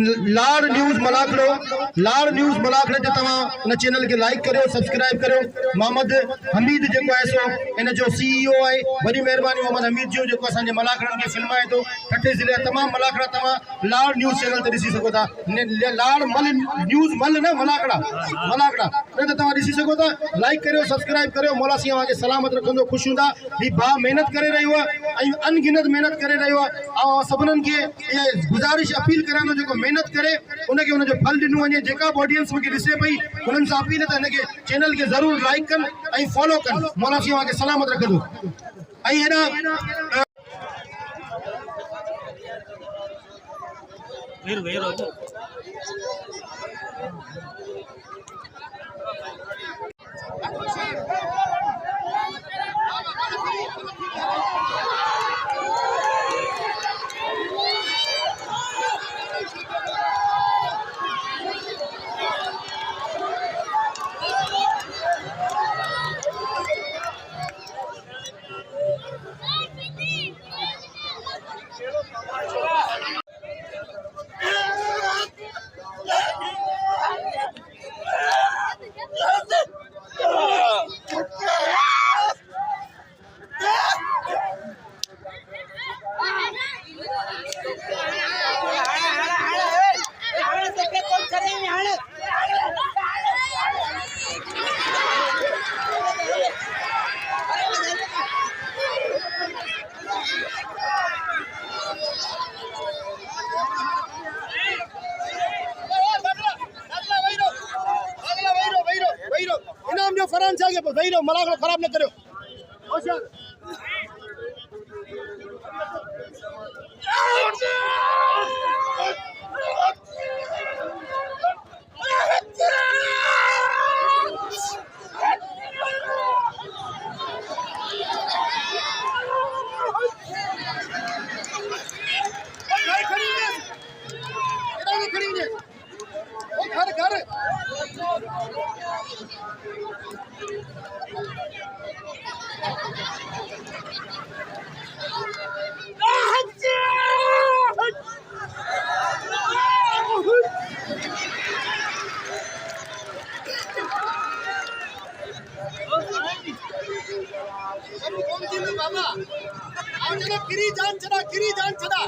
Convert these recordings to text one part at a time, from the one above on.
लाड़ न्यूज़ मलाकड़ो जो तव्हां इन चैनल के लाइक करो सब्सक्राइब करो। मोहम्मद हमीद जो है सो इन जो CEO है। बड़ी मेहरबानी मोहम्मद हमीद जो असांजे मलाकड़नि खे फिल्माए थो। ठठे ज़िले तमाम मलाकड़ा तव्हां लाड़ न्यूज़ चैनल ते ॾिसी सघो था। लाड़ मल न्यूज़ मल न मलाकड़ा न त तव्हां ॾिसी सघो था। लाइक करो सब्सक्राइब करो। मौला सी तव्हांखे सलामत रखंदो ख़ुशि हूंदा। ही भाउ महिनत करे रहियो आहे, अनगिनत महिनत करे रहियो आहे। ऐं सभिनीनि खे इहा गुज़ारिश अपील करां थो जेको महिनत करे उनखे उनजो फल ॾिनो वञे। जेका बि ऑडियंस मूंखे ॾिसे पई उन्हनि सां अपील त हिनखे चैनल खे ज़रूरु लाइक कनि ऐं फॉलो कनि। मौला सी तव्हांखे सलामत रखंदो। ऐं हेॾा इनाम जो फरान चाहिए वही रहो। मलाकड़ो खराब न करो। गिरी जान चढ़ा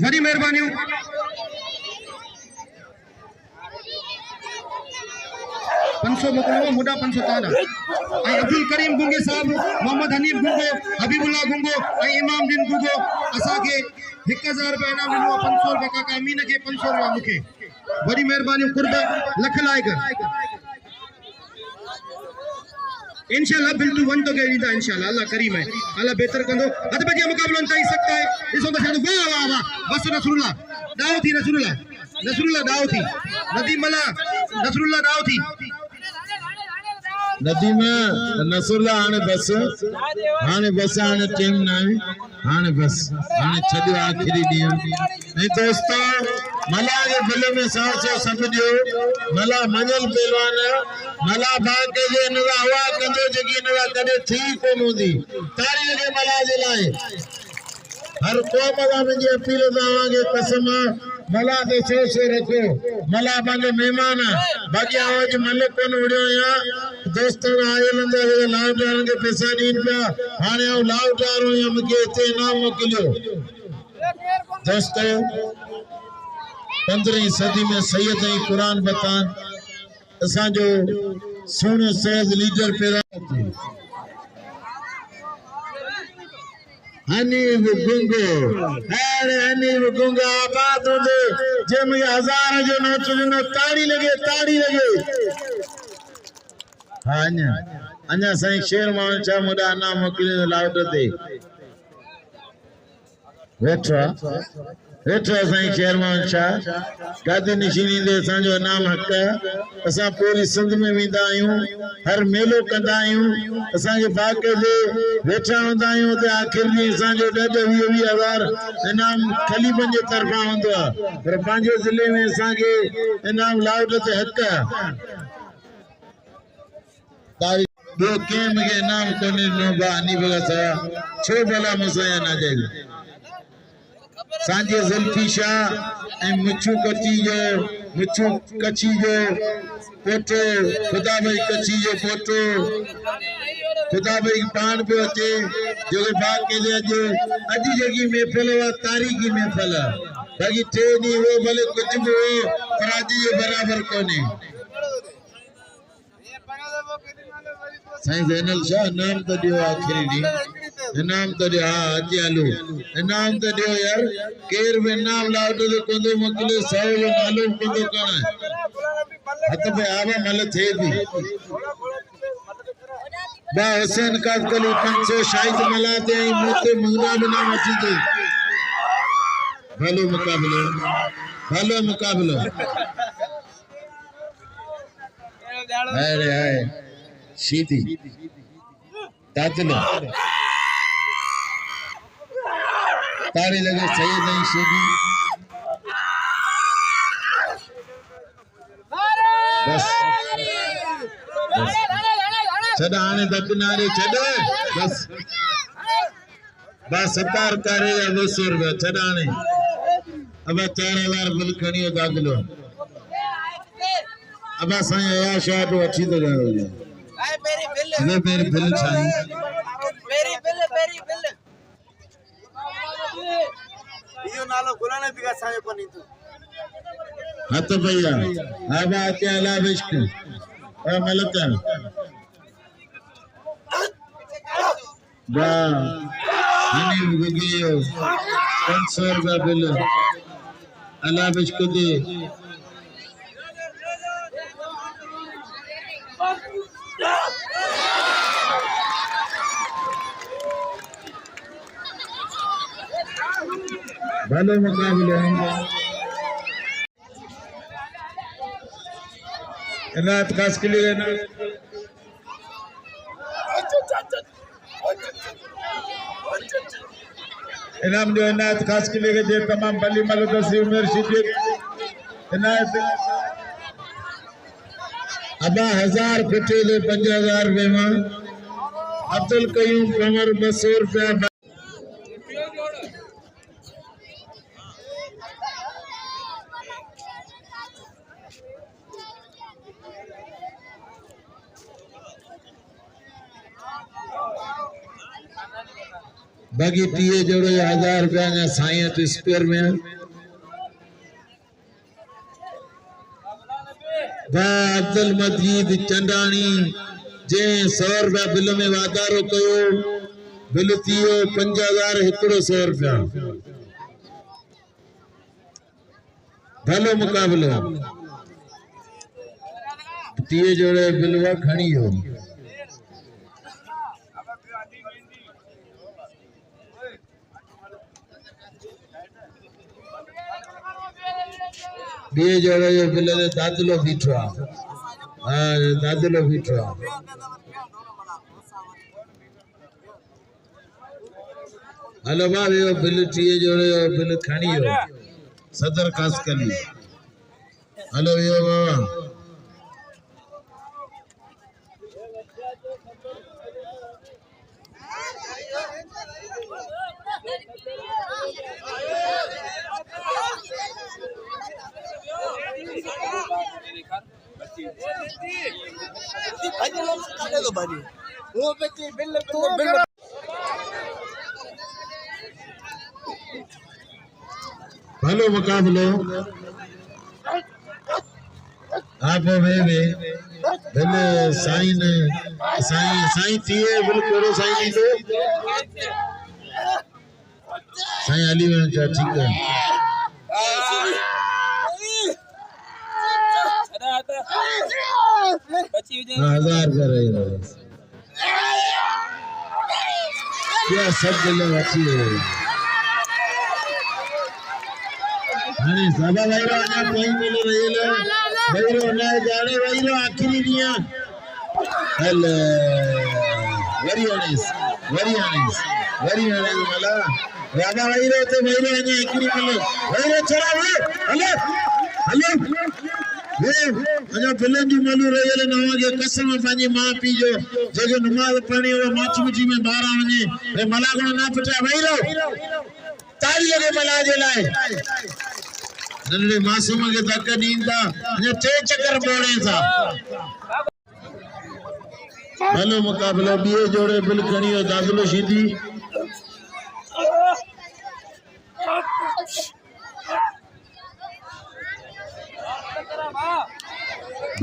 बड़ी मेहरबानी। 500 मोकिलियो मुडा 500 ताना अब्दुल करीम गुंगे साहब, मोहम्मद हनीफ गुंगो, हबीबुल्लाह गुंगो और इमाम दिन गुंगो असा के 1000 रुपया इनाम दिनो। 500 रुपया काका अमीन के 500 रुपया मुखे। बड़ी मेहरबानी। कुर्ब लख लाइक इंशाल्लाह बिल तू वन तो के दी इंशाल्लाह अल्लाह करीम है अल्लाह बेहतर कंदो हद पे जे मुकाबलो तई सकता है इसो तो शायद वाह वाह वाह बस नसरुल्लाह दाव थी नसरुल्लाह दाव थी नदीम मला नसरुल्लाह दाव थी नदीम नसरुल्लाह हाने बस हाने टीम ना हाने बस हाने छॾियो आखिरी ॾींहुं ऐं दोस्तो मला जे बिल में साहु सब ॾियो मला मञल पहलवान मला भाग के जे नवा हवा कंदो जेकी नवा कदे थी कोन हूंदी तारी लगे मला जे लाए हर क़ौम दा मुंहिंजी अपील तव्हांखे कसम मला ते सो रखो मला पंहिंजो महिमान बाक़ी आज मलिक कोन उड़ियो या दोस्तों आयल लाउटारन के पैसा ॾीन पिया हाणे आउं लाउटार या मूंखे हिते इनाम मोकिलियो दोस्तों 15वीं सदी में सैयद ऐं क़ुरान बतान असांजो सुहिणो सहज लीडर पैदा हनीफ गुंगो आबाद होंदे जे मुझे 1000 जो नोट ॾिनो ताड़ी लगे हाँ अञा साईं शेर मोहन शाह मुॾा नाम मोकिलियो लाउट ते वेठो साईं शेर मोहन शाह गादी निशीनी दे असांजो नाम हक़ असां पूरी सिंध में वेंदा आहियूं हर मेलो कंदा आहियूं असांजे बाक़े ते वेठा हूंदा आहियूं ते आख़िर में असांजो 10-20 इनाम खलीफ़नि जे तरफ़ां हूंदो आहे पर पंहिंजे ज़िले में असांखे इनाम लाउट ते हक़ आहे ॿियो कंहिं मूंखे इनाम कोन्हे ॾिनो बा हनीफ सां छो भला मूंसां या न चइबो सांझे ज़ुल्फी शाह ऐं मुछू कची जो पोटो खुदा भाई कची जो पोटो खुदा भाई पान पियो अचे जो बाक़ी अॼु जेकी महफ़िल हुआ तारीख़ी महफ़िल बाक़ी 3 ॾींहं हो भले कुझु बि हो पर अॼु जे बराबरि कोन्हे साईं ज़ैनल शाह इनाम तो दियो आखिरी ॾींहुं इनाम तो दियो हाँ अचे हलो इनाम तो दियो यार केर भी इनाम लाउट ते कोंदो मोकिलियो 100 जो नालो कोंदो करण हथ पे आवा मल थे थी बा हुसैन कादकली 500 शाहिद मलाते ऐं मूंते मुंगना बिना अची थी भलो मुकाबलो अरे हाय शीधी तातलो तारी लगे सैयद नहीं शीधी बस छड़ा आने तक नारे छड़ बस 70 करे या 200 रुपया छड़ाने अब 4000 बिल खणियो दाखलो अब साईं या शॉट अच्छी तो गयो मेरी बिल छाई मेरी बिल यो नालो गुलाने बिगा सायो कोनी तू हाथ भैया अब आते अला बिश्क और मलक बा हनी गुगियो 500 रुपया बिल अला बिश्क दे भले मुकाबले इनायत खास के लिए ना इनाम जो इनायत खास के लिए जो तमाम बली मलक से उम्र शिद्दत इनायत अबा 1000 फुटे ले 5000 रुपए में अब्दुल कयूम कमर 200 रुपया बाकी टीए जोड़ो 1000 रुपया साईं स्पेयर में अब्दुल मजीद चंडानी जे 100 रुपया बिल में वाधारो कयो बिल थियो 5000 100 रुपया भलो मुकाबलो टीए जोड़े बिल वा खणी हो बिए जोड़े जो बिल ते दादलो बीठो आ हां दादलो बीठो आ हलो भाई वो बिल टीए जोड़े जो बिल खणी हो सदर खास कली हलो यो बाबा हेलो मुकाबलो आप वे बिल साइन साइन साइन थिए बिल कोड़ो साइन दो साइन अली में जा ठीक है 1000 कर रही है क्या सब बिल अच्छी है अरे सभा वैरो ना कोई मिल रही है वैरो ना जाने वैरो आखिरी दिया हेलो वेरी ऑनेस्ट मला राजा वैरो तो वैरो ने आखिरी मिल वैरो चला हेलो हेलो वे अजा बिलन जी मलू रही न के कसम पानी मां पी जो जगे नमाज पढ़ी वो माच मिठी में बारा वने रे मला को ना पटा वैरो ताली लगे मला जे लाए नन्हे मासूम के धक्का दींदा अने 3 चक्कर बोड़े था हेलो मुकाबला बीए जोड़े बिल खणी हो दादलो सीधी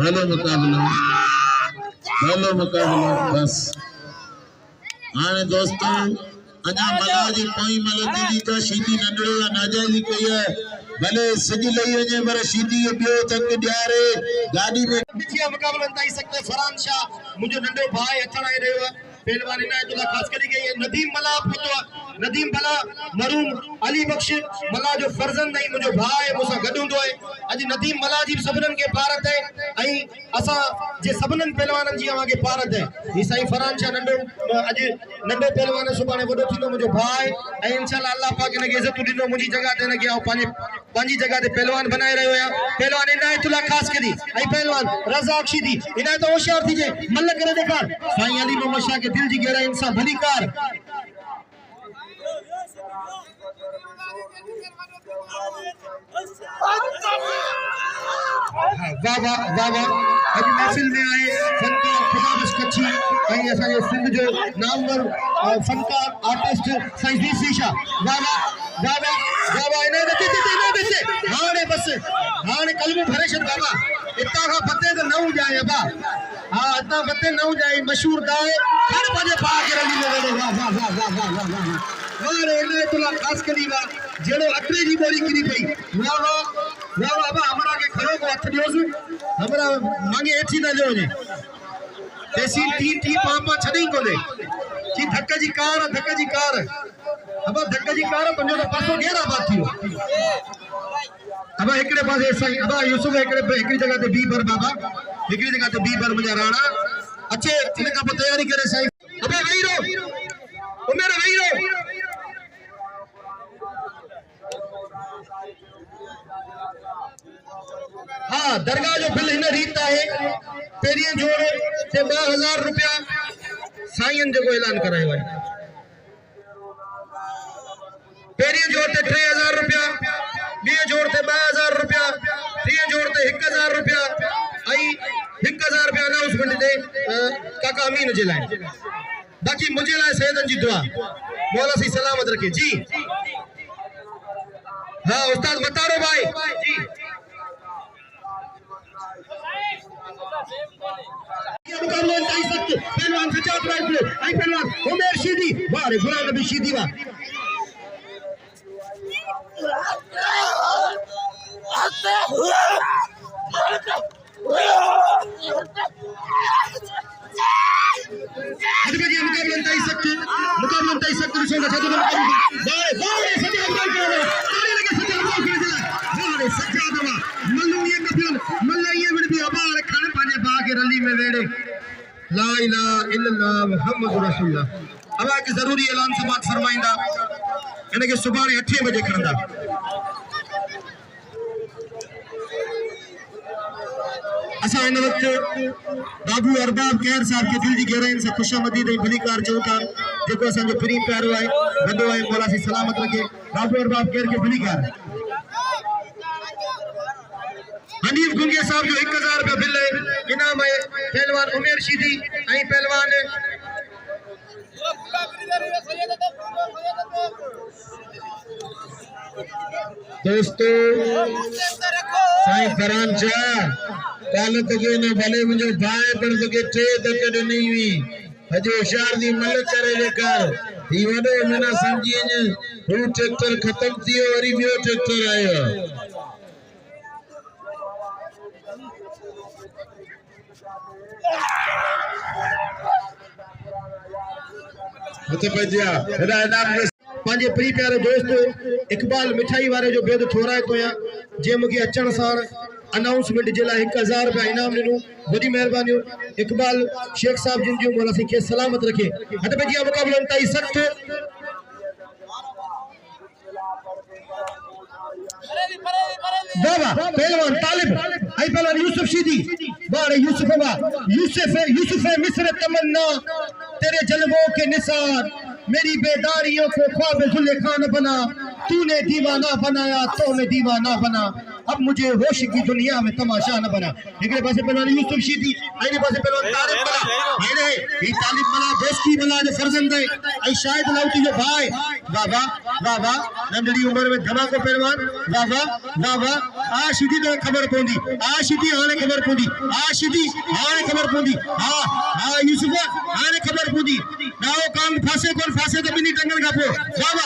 हेलो मुकाबला बस आने दोस्तों अजा मला जी कोई मल दीदी तो सीधी नंडड़ो नाजायजी कई है भले सजी लई वने पर सीधी बियो तक ड्यारे गाड़ी में बिचिया मुकाबला ताई सकते फरहान शाह मुझे नंडो भाई अथण आई रहियो पहलवान इनायतुल्ला खास करी गई नदीम मला पुतो नदीम भला मरूम अली बख्श मला जो फर्जंद नहीं मुझे भाई मुसा गडुंदो है आज नदीम मला जी सबनन के पारत है आई असा जे सबनन पहलवानन जी आगे पारत है ई साई फरहान शाह नंडो आज नंडो पहलवान सुबाने वडो थीनो मुझे भाई आई इंशाल्लाह अल्लाह पाक ने इज्जत दिनो मुजी जगह ते ने गया पानी पांजी जगह ते पहलवान बनाए रहो या पहलवान इनायतुल्ला खास करी आई पहलवान रज़ाक शीदी इनायत होशियार थी जे मल करे देखा साईं अली मोहम्मद शाह के दिल जी गहरा इंसान भली कार वाह अज महफिल में आए फनकार खुदाबश कच्छी कहीं ऐसा ये सिंध जो नामवर फनकार आर्टिस्ट साईं वीसी शाह वाह इन्हें देते हाने बस हाने कलम भरे छद बाबा इतना का फते तो नऊ जाए बा हां इतना फते नऊ जाए मशहूर दाए हर बजे पा के रली ले वाह और इनायतुल्ला खास करी वा जेड़ो अटरे जी बोली करी पई वाह बाबा हमरा के खरो को हथ दियोस हमरा मांगे एठी ना जो ने देसी टी पापा छडई कोले की धक्का जी कार अब धक्का जी कार पंजो तो पासो घेरा बात थियो अब एकड़े पासे सही अब यूसुफ एकड़ी जगह ते बी पर बाबा एकड़ी जगह ते बी पर मुजा राणा अच्छे इनका पर तैयारी करे सही अबे वहीरो ओ मेरा वहीरो हाँ दरगाह जो बिल इन रीत है पेरिए जोड़ से 2000 रुपया साईं जो ऐलान करायो है पेरिए जोड़ ते 3000 रुपया बे जोड़ ते 2000 रुपया टी जोड़ ते 1000 रुपया आई 1000 रुपया अनाउंसमेंट दे काका अमीन जे लाए बाकी मुझे लाए सैयदन जी दुआ मौला सी सलामत रखे जी हाँ उस्ताद बतारो भाई जी मुकाबला ताई सख्त पहलवान सजाद राइफल आई पहलवान उमर शीदी वाह रे गुलाम नबी शीदी वाह अरे जी मुकाबला ताई सख्त रिसोना जादू वाह सजाद राइफल ताली लगे सजाद राइफल वाह रे सजाद वाह इलाहा इल्लल्लाह मुहम्मदुर रसूलुल्लाह। अब एक जरूरी ऐलान समात फरमाइंदा इनके सुबह 8 बजे खड़ंदा। असा इन वक्त बाबू अरबाब कैर साहब के दिल की गहराइन से खुशामदीद भली कार चऊं था जो असो प्री प्यारो है वो है मौला सी सलामत रखे। बाबू अरबाब कैर के भली कार हनीफ गुंगे साहब जो 1000 रुपया बिल है इनाम है पहलवान उमेर शीदी आई पहलवान दोस्तों साईं फरान शाह काल तके न भले मुझे भाई पर तके टे तक नहीं हुई अजो होशियार दी मल करे लेकर ही वडो मना समझी ने वो ट्रैक्टर खत्म थियो वरी बियो ट्रैक्टर आयो मते पजिया हेदा इनाम पांजे प्री प्यारे दोस्त इकबाल मिठाई वाले जो बेद थोरा तो या जे मुके अचण सार अनाउंसमेंट जे ला 1000 रुपया इनाम दिनु बड़ी मेहरबानी इकबाल शेख साहब जिन जो मौला सी के सलामत रखे। हट भजिया मुकाबला अंताई सख्त बाबा पहलवान तालिब आई पहलवान यूसुफ शीदी बारे यूसुफ मिस्र तमन्ना तेरे जलवों के निसार मेरी बेदारियों को ख्वाब जुलेखा न बना तूने दीवाना बनाया तो मैं दीवाना बना अब मुझे होश की दुनिया में तमाशा न बना। एक पासे पहलवान यूसुफ शीदी आइने पासे पहलवान तालिब बना मेरे ये तालिब बना दोस्ती बना जो फर्जंद है आई शायद लाउती जो भाई बाबा बाबा नंढड़ी उम्र में धमाको पहलवान बाबा बाबा आ शीदी तो खबर पौंदी आ शीदी हाने खबर पौंदी आ शीदी हाने खबर पौंदी हां हां यूसुफ हाने खबर पौंदी नाओ काम फासे कोन फासे तो बिनी टंगन का पो बाबा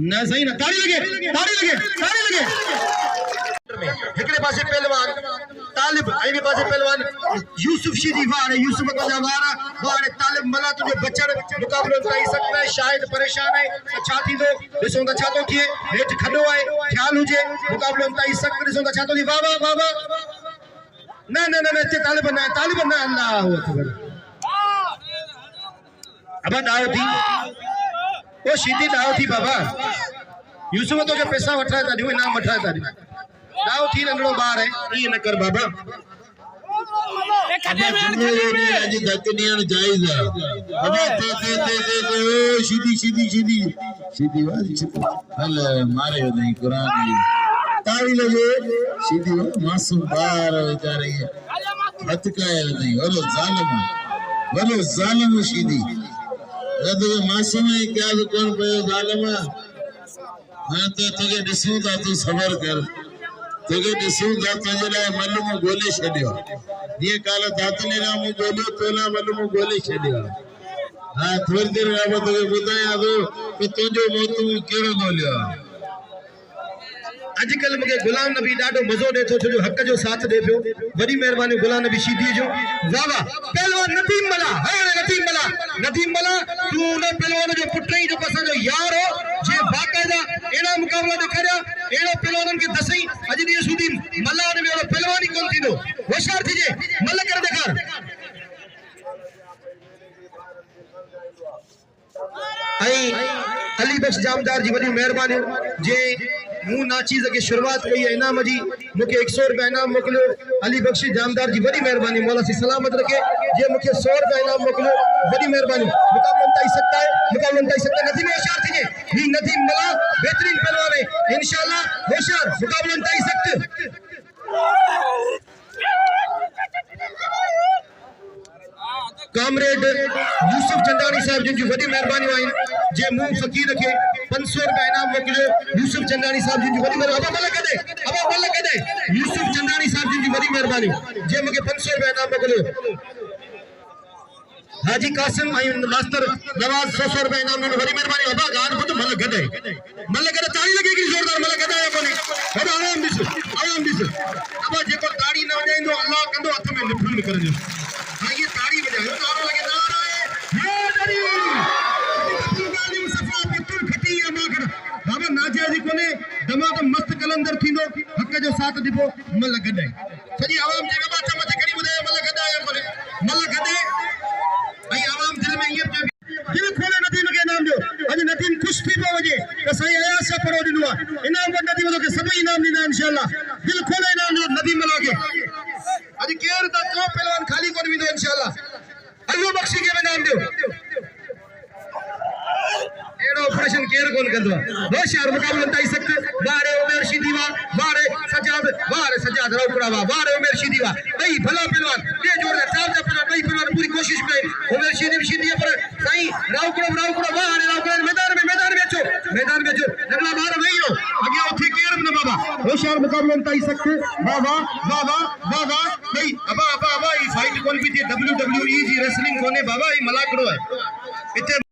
ना सही ना ताड़ी लगे एकड़े पासे पहलवान तालिब आइने पासे पहलवान यूसुफ शीदी वारे यूसुफ का जवारा वारे तालिब मला तुझे बचड़ मुकाबलो कराई सकता है शायद परेशान है छा थी दो दिसो ता छा तो थिए हेठ खडो है ख्याल हुजे मुकाबलो कराई सकता दिसो ता छा तो दी बाबा बाबा ना ना ना ते तालिब ना अल्लाहु अकबर अब दाव थी वो शीदी दाव थी बाबा यूसुफ तो जो पैसा वठा था दियो इनाम वठा था दाव थी नंढड़ो बार है ये न कर बाबा आज धकनियन जायज है अब ते शीदी वाली हल मारे नहीं कुरान ताली लगे शीदी मासूम बार बेचारे हथ का नहीं और जालिम शीदी तो मासूम है क्या तो कौन पे जालिम हां तो तुझे दिसू ता तू सबर कर तुझे दिसू ता तुझे लाइ मल्लू गोले छडियो ये काल दातने नाम गोलियो तोला मल्लू गोले छडियो हां थोड़ी देर अब तुझे बुधाया तो कि तुझो मौत केड़ो गोलियो आजकल मुझे गुलाम नबी डाडो मजो दे तो जो हक जो साथ दे पियो बड़ी मेहरबानी गुलाम नबी शीदी जो वाह वाह पहलवान नदीम मला तू ने पहलवान जो पुटई जो पसंद जो यार हो जे बाकायदा एना मुकाबला दिखाया एनो पहलवान के दसई अज दी सुदी मला ने वाला पहलवानी कोन थीदो होशियार थीजे मल कर देखा आई अली बख्श जामदार जी बड़ी मेहरबानी जे मु ना चीज के शुरुआत कई है इनाम जी मुके 100 रुपया इनाम मोकलो अली बख्श जामदार जी बड़ी मेहरबानी मौला सी सलामत रखे जे मुके 100 रुपया इनाम मोकलो बड़ी मेहरबानी मुकाबला तई सकता है नदीम होशियार थी ही नदीम मला बेहतरीन पहलवान है इंशाल्लाह होशियार मुकाबला तई सकते कामरेड यूसुफ चंदानी साहब जिनकी बड़ी मेहरबानी आई जे मुंह फकीर के 500 रुपया इनाम मोकलो यूसुफ चंदानी साहब जिनकी बड़ी मेहरबानी अब मल कदे यूसुफ चंदानी साहब जिनकी बड़ी मेहरबानी जे मुके 500 रुपया इनाम मोकलो हाजी कासिम आई मास्टर नवाज 100 रुपया इनाम ने बड़ी मेहरबानी अब गान खुद मल कदे ताली लगेगी जोरदार मल कदे कोनी अब आराम दिस अब जे को ताड़ी न वजाइंदो अल्लाह कंदो हथ में निफुल करजो हां ये ताड़ी बजायो नारो लगे नारा है हैदरी तालीम सफा पत्तुल खटिया माखड़ बाबा नाजाजी कोने दमादम मस्त कलंदर थींदो हक जो साथ दिबो मल गडे सॼी आवाम जे बाबा चमच खणी ॿुधायो मल गॾु आयो कोन्हे मल गॾे ऐं आवाम दिल में ईअं दिल खोले नदीम खे इनाम ॾियो अॼु नदीम ख़ुशि थी पियो वञे त साईं अयाज़ छा परो ॾिनो आहे इनाम वटि नदीम तोखे सभई इनाम ॾींदा इंशाअल्लाह दिल खोले इनाम ॾियो नदीम मला खे अॼु केरु त को पहलवान खाली कोन वेंदो इंशाअल्लाह अयो बख्शी खे इनाम ॾियो एड़ो ऑपरेशन केर कोन कंदो होशियार मुकाबलो ताई सख्त वारे उमेर शीदीवा वारे सजाद राउकड़ा वारे उमेर शीदीवा भाई भला पहलवान ये जोड़ दे चार पहलवान भाई पहलवान पूरी कोशिश में उमेर शीदी पर सही राउकड़ा वारे राउकड़ा मैदान में अचो नगला बाहर नहीं हो अगे उठी केर न बाबा होशियार मुकाबलो ताई सख्त वाह भाई अबा ई फाइट कोन भी थी WWE जी रेसलिंग कोने बाबा ई मलाकड़ो है इते